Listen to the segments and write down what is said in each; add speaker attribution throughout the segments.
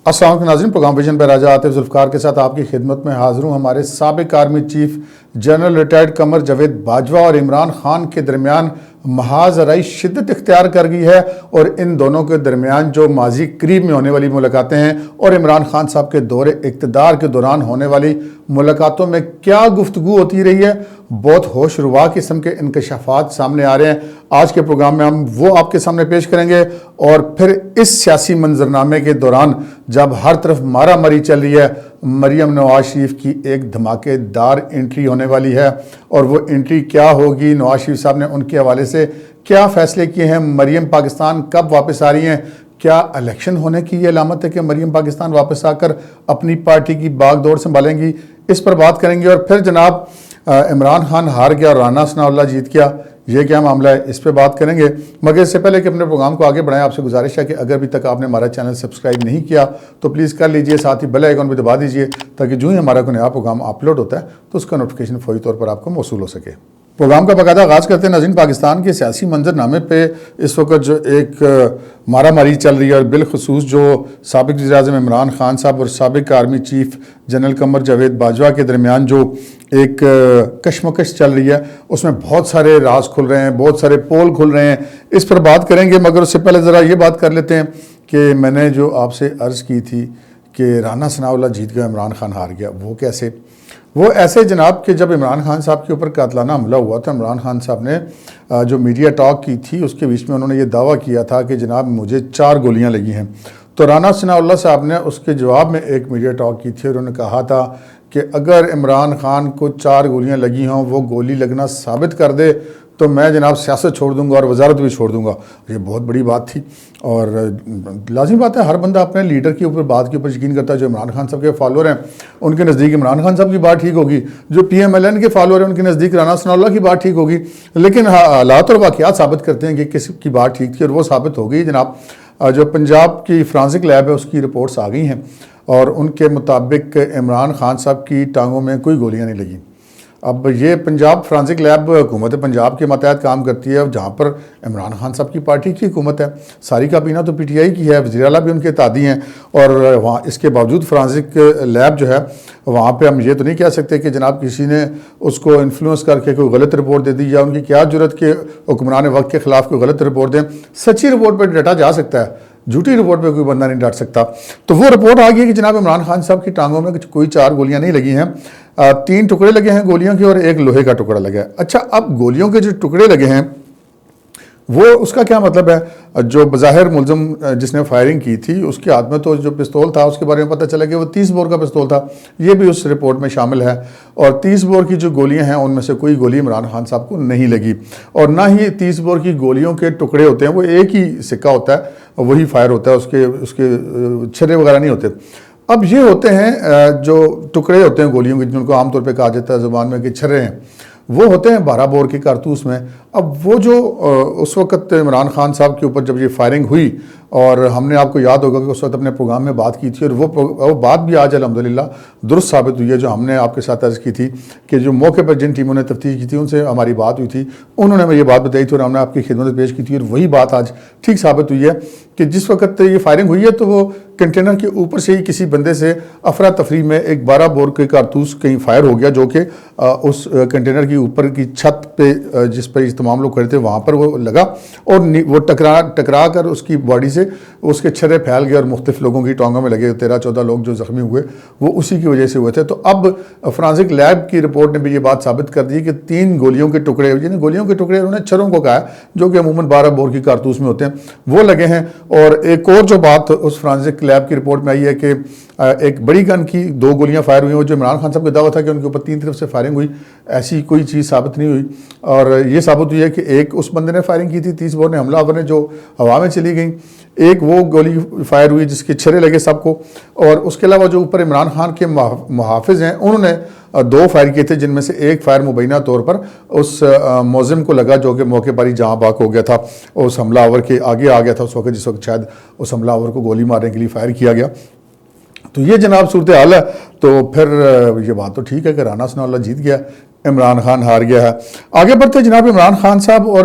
Speaker 1: السلام علیکم ناظرین، پروگرام ویژن پہ راجہ عاطف ذوالفقار کے ساتھ آپ کی خدمت میں حاضر ہوں۔ ہمارے سابق army chief general retired Qamar Javed Bajwa اور عمران خان کے درمیان محاذ رائے شدت اختیار کر گئی ہے، اور ان دونوں کے درمیان جو ماضی قریب میں ہونے والی ملاقاتیں ہیں اور عمران خان صاحب کے دور اقتدار کے دوران ہونے والی ملاقاتوں میں کیا گفتگو ہوتی رہی ہے، بہت ہوش روا قسم کے انکشافات سامنے آ رہے ہیں۔ آج کے پروگرام میں ہم وہ آپ کے سامنے پیش کریں گے، اور پھر اس سیاسی منظرنامے کے دوران جب ہر طرف مارا ماری چل رہی ہے، مریم نواز شریف کی ایک دھماکے دار انٹری ہونے والی ہے، اور وہ انٹری کیا ہوگی، نواز شریف صاحب نے ان کے حوالے سے کیا فیصلے کیے ہیں، مریم پاکستان کب واپس آ رہی ہیں، کیا الیکشن ہونے کی یہ علامت ہے کہ مریم پاکستان واپس آ کر اپنی پارٹی کی باغ دوڑ سنبھالیں گی، اس پر بات کریں گے۔ اور پھر جناب عمران خان ہار گیا اور رانا ثناءاللہ جیت گیا، یہ کیا معاملہ ہے، اس پہ بات کریں گے۔ مگر اس سے پہلے کہ اپنے پروگرام کو آگے بڑھائیں، آپ سے گزارش ہے کہ اگر ابھی تک آپ نے ہمارا چینل سبسکرائب نہیں کیا تو پلیز کر لیجئے، ساتھ ہی بیل آئیکن بھی دبا دیجئے تاکہ جو ہی ہمارا کوئی نیا پروگرام اپلوڈ ہوتا ہے تو اس کا نوٹیفیکیشن فوری طور پر آپ کو موصول ہو سکے۔ پروگرام کا باقاعدہ آغاز کرتے ہیں ناظرین۔ پاکستان کے سیاسی منظرنامے پہ اس وقت جو ایک مارا ماری چل رہی ہے، اور بالخصوص جو سابق وزیر اعظم عمران خان صاحب اور سابق army chief general Qamar Javed Bajwa کے درمیان جو ایک کشمکش چل رہی ہے، اس میں بہت سارے راز کھل رہے ہیں، بہت سارے پول کھل رہے ہیں، اس پر بات کریں گے۔ مگر اس سے پہلے ذرا یہ بات کر لیتے ہیں کہ میں نے جو آپ سے عرض کی تھی کہ رانا ثناءاللہ جیت گیا، عمران خان ہار گیا، وہ کیسے؟ وہ ایسے جناب کہ جب عمران خان صاحب کے اوپر قاتلانہ حملہ ہوا تھا، عمران خان صاحب نے جو میڈیا ٹاک کی تھی اس کے بیچ میں انہوں نے یہ دعویٰ کیا تھا کہ جناب مجھے 4 گولیاں لگی ہیں، تو رانا ثناءاللہ صاحب نے اس کے جواب میں ایک میڈیا ٹاک کی تھی، اور انہوں نے کہا تھا کہ اگر عمران خان کو 4 گولیاں لگی ہوں، وہ گولی لگنا ثابت کر دے تو میں جناب سیاست چھوڑ دوں گا اور وزارت بھی چھوڑ دوں گا۔ یہ بہت بڑی بات تھی، اور لازمی بات ہے ہر بندہ اپنے لیڈر کے اوپر بات کے اوپر یقین کرتا ہے۔ جو عمران خان صاحب کے فالوور ہیں ان کے نزدیک عمران خان صاحب کی بات ٹھیک ہوگی، جو پی ایم ایل این کے فالوور ہیں ان کے نزدیک رانا ثناءاللہ کی بات ٹھیک ہوگی، لیکن حالات اور واقعات ثابت کرتے ہیں کہ کس کی بات ٹھیک تھی، اور وہ ثابت ہو گئی جناب۔ جو پنجاب کی فرانسک لیب ہے اس کی رپورٹس آ گئی ہیں، اور ان کے مطابق عمران خان صاحب کی ٹانگوں میں کوئی گولیاں نہیں لگیں۔ اب یہ پنجاب فرانسک لیب حکومت پنجاب کے ماتحت کام کرتی ہے، جہاں پر عمران خان صاحب کی پارٹی کی حکومت ہے، ساری کابینہ تو پی ٹی آئی کی ہے، وزیر اعلیٰ بھی ان کے اتحادی ہیں، اور وہاں اس کے باوجود فرانسک لیب جو ہے وہاں پہ ہم یہ تو نہیں کہہ سکتے کہ جناب کسی نے اس کو انفلوئنس کر کے کوئی غلط رپورٹ دے دی، یا ان کی کیا جرت کہ حکمران وقت کے خلاف کوئی غلط رپورٹ دیں۔ سچی رپورٹ پہ ڈٹا جا سکتا ہے، جھوٹی رپورٹ پہ کوئی بندہ نہیں ڈٹ سکتا۔ تو وہ رپورٹ آ گئی کہ جناب عمران خان صاحب کی ٹانگوں میں کوئی 4 گولیاں نہیں لگی ہیں، 3 ٹکڑے لگے ہیں گولیوں کے، اور 1 لوہے کا ٹکڑا لگا ہے۔ اچھا، اب گولیوں کے جو ٹکڑے لگے ہیں وہ اس کا کیا مطلب ہے؟ جو بظاہر ملزم جس نے فائرنگ کی تھی اس کے ہاتھ میں تو جو پستول تھا اس کے بارے میں پتہ چلا کہ وہ 30 بور کا پستول تھا، یہ بھی اس رپورٹ میں شامل ہے، اور 30 بور کی جو گولیاں ہیں ان میں سے کوئی گولی عمران خان صاحب کو نہیں لگی، اور نہ ہی 30 بور کی گولیوں کے ٹکڑے ہوتے ہیں، وہ ایک ہی سکہ ہوتا ہے، وہی فائر ہوتا ہے، اس کے چھرے وغیرہ نہیں ہوتے۔ اب یہ ہوتے ہیں جو ٹکڑے ہوتے ہیں گولیوں کے، جن کو عام طور پہ کہا جاتا ہے زبان میں کہ چھرے ہیں، وہ ہوتے ہیں 12 بور کے کارتوس میں۔ اب وہ جو اس وقت عمران خان صاحب کے اوپر جب یہ فائرنگ ہوئی، اور ہم نے آپ کو یاد ہوگا کہ اس وقت اپنے پروگرام میں بات کی تھی، اور وہ بات بھی آج الحمدللہ درست ثابت ہوئی ہے، جو ہم نے آپ کے ساتھ عرض کی تھی کہ جو موقع پر جن ٹیموں نے تفتیش کی تھی ان سے ہماری بات ہوئی تھی، انہوں نے ہمیں یہ بات بتائی تھی اور ہم نے آپ کی خدمت میں پیش کی تھی، اور وہی بات آج ٹھیک ثابت ہوئی ہے کہ جس وقت یہ فائرنگ ہوئی ہے تو وہ کنٹینر کے اوپر سے ہی کسی بندے سے افراتفری میں ایک 12 بور کے کارتوس کہیں فائر ہو گیا، جو کہ اس کنٹینر کی اوپر کی چھت پہ جس پر تمام لوگ کھڑے تھے وہاں پر وہ لگا، اور وہ ٹکرا کر اس کی باڈی سے اس کے چھرے پھیل گئے، اور مختلف لوگوں کی ٹانگوں میں لگے، 13-14 لوگ جو زخمی ہوئے وہ اسی کی وجہ سے ہوئے تھے۔ تو اب فرانسک لیب کی رپورٹ نے بھی یہ بات ثابت کر دی کہ 3 گولیوں کے ٹکڑے، یعنی گولیوں کے ٹکڑے انہوں نے چھروں کو کہا ہے، جو کہ عموماً 12 بور کی کارتوس میں ہوتے ہیں، وہ لگے ہیں۔ اور ایک اور جو بات اس فرانسک لیب کی رپورٹ میں آئی ہے کہ ایک بڑی گن کی 2 گولیاں فائر ہوئی ہیں، جو عمران خان صاحب کا دعویٰ تھا کہ ان کے اوپر 3 طرف سے فائرنگ ہوئی، ایسی کوئی چیز ثابت نہیں ہوئی، اور یہ ثابت ہوئی ہے کہ ایک اس بندے نے فائرنگ کی تھی 30 بور نے، حملہ آور نے، جو ہوا میں چلی گئیں، ایک وہ گولی فائر ہوئی جس کے چھرے لگے سب کو، اور اس کے علاوہ جو اوپر عمران خان کے محافظ ہیں انہوں نے 2 فائر کیے تھے، جن میں سے ایک فائر مبینہ طور پر اس موزم کو لگا جو کہ موقع پر ہی جہاں باک ہو گیا تھا، اس حملہ آور کے آگے آ گیا تھا اس وقت، جس وقت شاید اس حملہ آور کو گولی مارنے کے لیے فائر کیا گیا۔ تو یہ جناب صورتحال ہے۔ تو پھر یہ بات تو ٹھیک ہے کہ رانا ثناءاللہ جیت گیا، عمران خان ہار گیا ہے۔ آگے بڑھتے جناب، عمران خان صاحب اور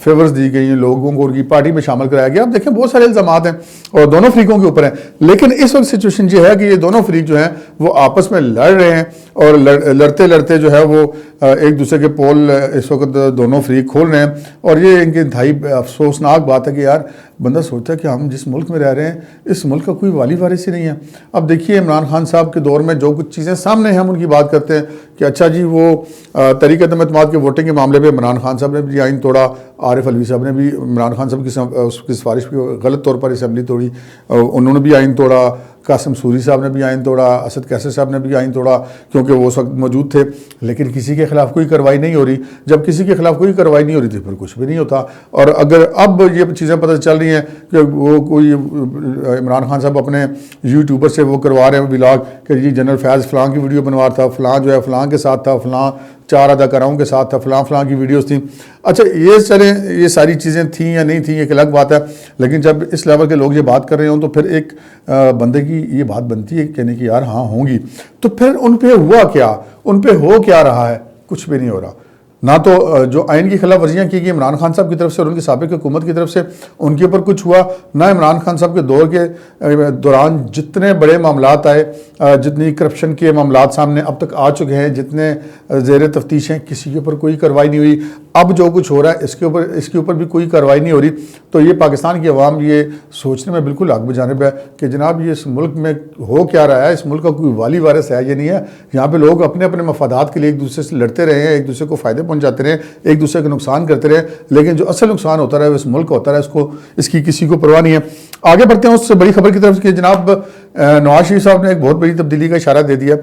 Speaker 1: فیورز دی گئی ہیں, لوگوں کو ان کی پارٹی میں شامل کرایا گیا. اب دیکھیں بہت سارے الزامات ہیں اور دونوں فریقوں کے اوپر ہیں, لیکن اس وقت سچویشن یہ ہے کہ یہ دونوں فریق جو ہیں وہ آپس میں لڑ رہے ہیں, اور لڑتے لڑتے جو ہے وہ ایک دوسرے کے پول اس وقت دونوں فریق کھول رہے ہیں. اور یہ ان کی انتہائی افسوسناک بات ہے کہ یار بندہ سوچتا ہے کہ ہم جس ملک میں رہ رہے ہیں اس ملک کا کوئی والی وارث ہی نہیں ہے. اب دیکھیے عمران خان صاحب کے دور میں جو کچھ چیزیں سامنے ہیں ہم ان کی بات کرتے ہیں کہ اچھا جی وہ تحریک عدم اعتماد کے ووٹنگ کے معاملے پہ عمران خان صاحب نے بھی آئین توڑا, عارف علوی صاحب نے بھی عمران خان صاحب کی سفارش پہ غلط طور پر اسمبلی توڑی, انہوں نے بھی آئین توڑا, قاسم سوری صاحب نے بھی آئین توڑا, اسد کیسر صاحب نے بھی آئین توڑا کیونکہ وہ اس وقت موجود تھے. لیکن کسی کے خلاف کوئی کارروائی نہیں ہو رہی. جب کسی کے خلاف کوئی کارروائی نہیں ہو رہی تو پھر کچھ بھی نہیں ہوتا. اور اگر اب یہ چیزیں پتہ چل رہی ہیں کہ وہ کوئی عمران خان صاحب اپنے یوٹیوبر سے وہ کروا رہے ہیں ولاگ کہ جی جنرل فیاض فلاں کی ویڈیو بنوا تھا, فلاں جو ہے فلاں کے ساتھ تھا, فلاں 4 اداکاراؤں کے ساتھ تھا, فلاں کی ویڈیوز تھیں. اچھا یہ چلیں یہ ساری چیزیں تھیں یا نہیں تھیں ایک الگ بات ہے, لیکن جب اس لیول کے لوگ یہ بات کر رہے ہوں تو پھر ایک بندے کی یہ بات بنتی ہے کہنے کہ یار ہاں ہوں گی. تو پھر ان پہ ہوا کیا, ان پہ ہو کیا رہا ہے؟ کچھ بھی نہیں ہو رہا. نہ تو جو آئین کی خلاف ورزیاں کی گئی عمران خان صاحب کی طرف سے اور ان کی سابق حکومت کی طرف سے ان کے اوپر کچھ ہوا, نہ عمران خان صاحب کے دور کے دوران جتنے بڑے معاملات آئے, جتنی کرپشن کے معاملات سامنے اب تک آ چکے ہیں, جتنے زیر تفتیش ہیں, کسی کے اوپر کوئی کارروائی نہیں ہوئی. اب جو کچھ ہو رہا ہے اس کے اوپر بھی کوئی کارروائی نہیں ہو رہی. تو یہ پاکستان کی عوام یہ سوچنے میں بالکل حق بجانب ہے کہ جناب یہ اس ملک میں ہو کیا رہا ہے, اس ملک کا کوئی والی وارث ہے یہ نہیں ہے. یہاں پہ لوگ اپنے اپنے مفادات کے لیے ایک دوسرے سے لڑتے رہے ہیں, ایک دوسرے کو فائدے پہنچاتے رہے, ایک دوسرے کو نقصان کرتے رہے, لیکن جو اصل نقصان ہوتا رہا ہے اس ملک کا ہوتا رہا ہے, اس کی کسی کو پرواہ نہیں ہے. آگے بڑھتے ہیں اس سے بڑی خبر کی طرف کہ جناب نواز شریف صاحب نے ایک بہت بڑی تبدیلی کا اشارہ دے دیا.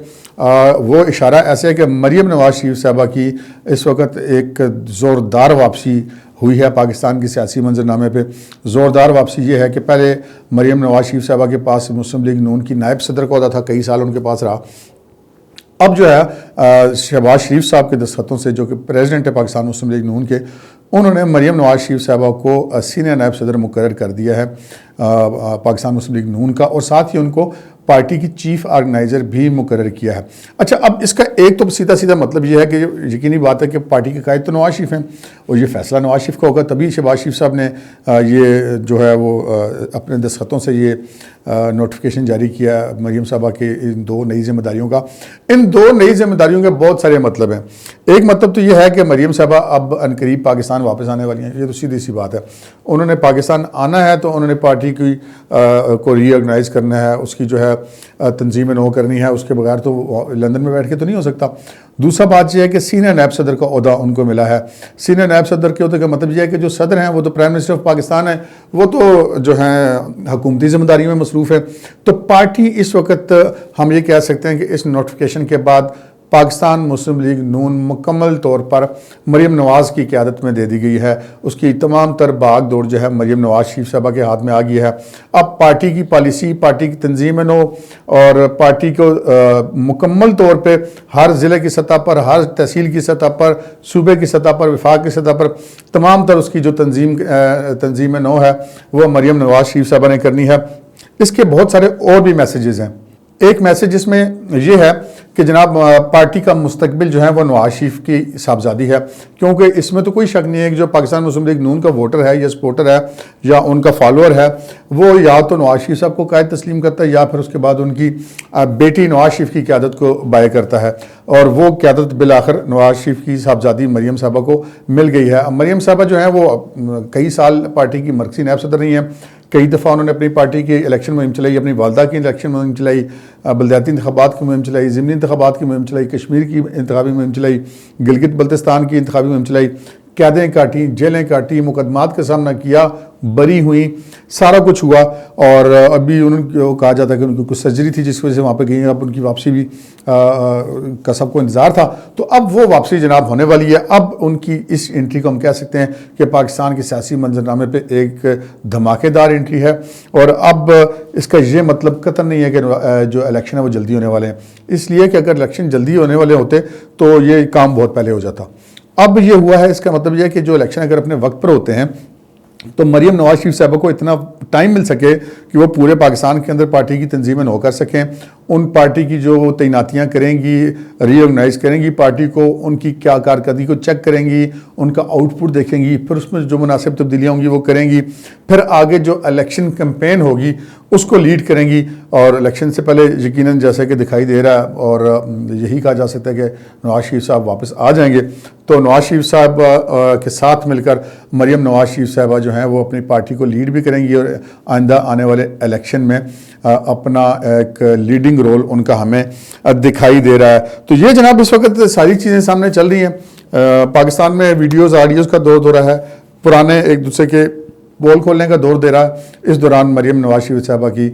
Speaker 1: وہ اشارہ ایسے ہے کہ مریم نواز شریف صاحبہ کی اس وقت ایک زوردار واپسی ہوئی ہے پاکستان کی سیاسی منظرنامے پہ. زوردار واپسی یہ ہے کہ پہلے مریم نواز شریف صاحبہ کے پاس مسلم لیگ نون کی نائب صدر کا عہدہ تھا, کئی سال ان کے پاس رہا. اب جو ہے شہباز شریف صاحب کے دستخطوں سے جو کہ پریزیڈنٹ ہے پاکستان مسلم لیگ نون کے, انہوں نے مریم نواز شریف صاحبہ کو سینئر نائب صدر مقرر کر دیا ہے پاکستان مسلم لیگ نون کا, اور ساتھ ہی ان کو پارٹی کی چیف آرگنائزر بھی مقرر کیا ہے. اچھا اب اس کا ایک تو سیدھا مطلب یہ ہے کہ یقینی بات ہے کہ پارٹی کے قائد تو نواز شریف ہیں اور یہ فیصلہ نواز شریف کا ہوگا, تبھی شہباز شریف صاحب نے یہ جو ہے وہ اپنے دستخطوں سے یہ نوٹیفیکیشن جاری کیا مریم صاحبہ کے ان 2 نئی ذمہ داریوں کا. ان 2 نئی ذمہ داریوں کے بہت سارے مطلب ہیں. ایک مطلب تو یہ ہے کہ مریم صاحبہ اب عنقریب پاکستان واپس آنے والی ہیں, یہ تو سیدھی سی بات ہے. انہوں نے پاکستان آنا ہے تو انہوں نے پارٹی کو ری آرگنائز کرنا ہے, اس کی جو ہے تنظیم نو کرنی ہے, اس کے بغیر تو لندن میں بیٹھ کے تو نہیں ہو سکتا. دوسرا بات یہ ہے کہ سینئر نائب صدر کا عہدہ ان کو ملا ہے. سینئر نائب صدر کے عہدے کا مطلب یہ ہے کہ جو صدر ہیں وہ تو پرائم منسٹر آف پاکستان ہیں, وہ تو جو ہیں حکومتی ذمہ داریوں میں مصروف ہے. تو پارٹی اس وقت ہم یہ کہہ سکتے ہیں کہ اس نوٹیفیکیشن کے بعد پاکستان مسلم لیگ نون مکمل طور پر مریم نواز کی قیادت میں دے دی گئی ہے. اس کی تمام تر بھاگ دوڑ جو ہے مریم نواز شریف صاحبہ کے ہاتھ میں آ گئی ہے. اب پارٹی کی پالیسی, پارٹی کی تنظیم نو اور پارٹی کو مکمل طور پہ ہر ضلع کی سطح پر, ہر تحصیل کی سطح پر, صوبے کی سطح پر, وفاق کی سطح پر تمام تر اس کی جو تنظیم نو ہے وہ مریم نواز شریف صاحبہ نے کرنی ہے. اس کے بہت سارے اور بھی میسیجز ہیں. ایک میسیج اس میں یہ ہے کہ جناب پارٹی کا مستقبل جو ہے وہ نواز شریف کی صاحبزادی ہے, کیونکہ اس میں تو کوئی شک نہیں ہے کہ جو پاکستان مسلم لیگ نون کا ووٹر ہے یا سپورٹر ہے یا ان کا فالوور ہے وہ یا تو نواز شریف صاحب کو قائد تسلیم کرتا ہے یا پھر اس کے بعد ان کی بیٹی نواز شریف کی قیادت کو بائے کرتا ہے, اور وہ قیادت بالآخر نواز شریف کی صاحبزادی مریم صاحبہ کو مل گئی ہے. مریم صاحبہ جو ہیں وہ کئی سال پارٹی کی مرکزی نائب صدر رہی ہیں, کئی دفعہ انہوں نے اپنی پارٹی کی الیکشن مہم چلائی, اپنی والدہ کی الیکشن مہم چلائی, بلدیاتی انتخابات کی مہم چلائی, ضمنی انتخابات کی مہم چلائی, کشمیر کی انتخابی مہم چلائی, گلگت بلتستان کی انتخابی مہم چلائی, قیادیں کاٹی, جیلیں کاٹی, مقدمات کا سامنا کیا, بری ہوئی, سارا کچھ ہوا. اور ابھی انہوں کو کہا جاتا ہے کہ ان کی کچھ سرجری تھی جس کی وجہ سے وہاں پہ گئی ہیں, اب ان کی واپسی بھی کا سب کو انتظار تھا. تو اب وہ واپسی جناب ہونے والی ہے. اب ان کی اس انٹری کو ہم کہہ سکتے ہیں کہ پاکستان کے سیاسی منظرنامے پہ ایک دھماکے دار انٹری ہے, اور اب اس کا یہ مطلب قطعاً نہیں ہے کہ جو الیکشن ہے وہ جلدی ہونے والے ہیں, اس لیے کہ اگر الیکشن جلدی ہونے والے ہوتے تو یہ کام بہت پہلے ہو جاتا. اب یہ ہوا ہے, اس کا مطلب یہ ہے کہ جو الیکشن اگر اپنے وقت پر ہوتے ہیں تو مریم نواز شریف صاحبہ کو اتنا ٹائم مل سکے کہ وہ پورے پاکستان کے اندر پارٹی کی تنظیمیں نو کر سکیں، ان پارٹی کی جو تعیناتیاں کریں گی، ری آرگنائز کریں گی پارٹی کو، ان کی کیا کارکردگی کو چیک کریں گی، ان کا آؤٹ پٹ دیکھیں گی، پھر اس میں جو مناسب تبدیلیاں ہوں گی وہ کریں گی، پھر آگے جو الیکشن کمپین ہوگی اس کو لیڈ کریں گی، اور الیکشن سے پہلے یقیناً جیسا کہ دکھائی دے رہا ہے اور یہی کہا جا سکتا ہے کہ نواز شریف صاحب واپس آ جائیں گے، تو نواز شریف صاحب کے ساتھ مل کر مریم نواز شریف صاحبہ جو ہیں وہ اپنی پارٹی کو لیڈ بھی کریں گی، اور آئندہ آنے والے الیکشن میں اپنا ایک لیڈنگ رول ان کا ہمیں دکھائی دے رہا ہے۔ تو یہ جناب اس وقت ساری چیزیں سامنے چل رہی ہیں۔ پاکستان میں ویڈیوز آڈیوز کا دور ہو رہا ہے، پرانے ایک دوسرے کے بول کھولنے کا دور دے رہا ہے۔ اس دوران مریم نواز شریف صاحبہ کی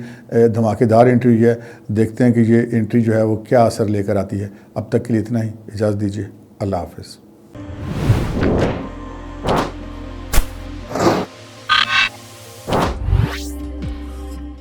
Speaker 1: دھماکے دار انٹری ہوئی ہے، دیکھتے ہیں کہ یہ انٹری جو ہے وہ کیا اثر لے کر آتی ہے۔ اب تک کے لیے اتنا ہی، اجازت دیجیے، اللہ حافظ۔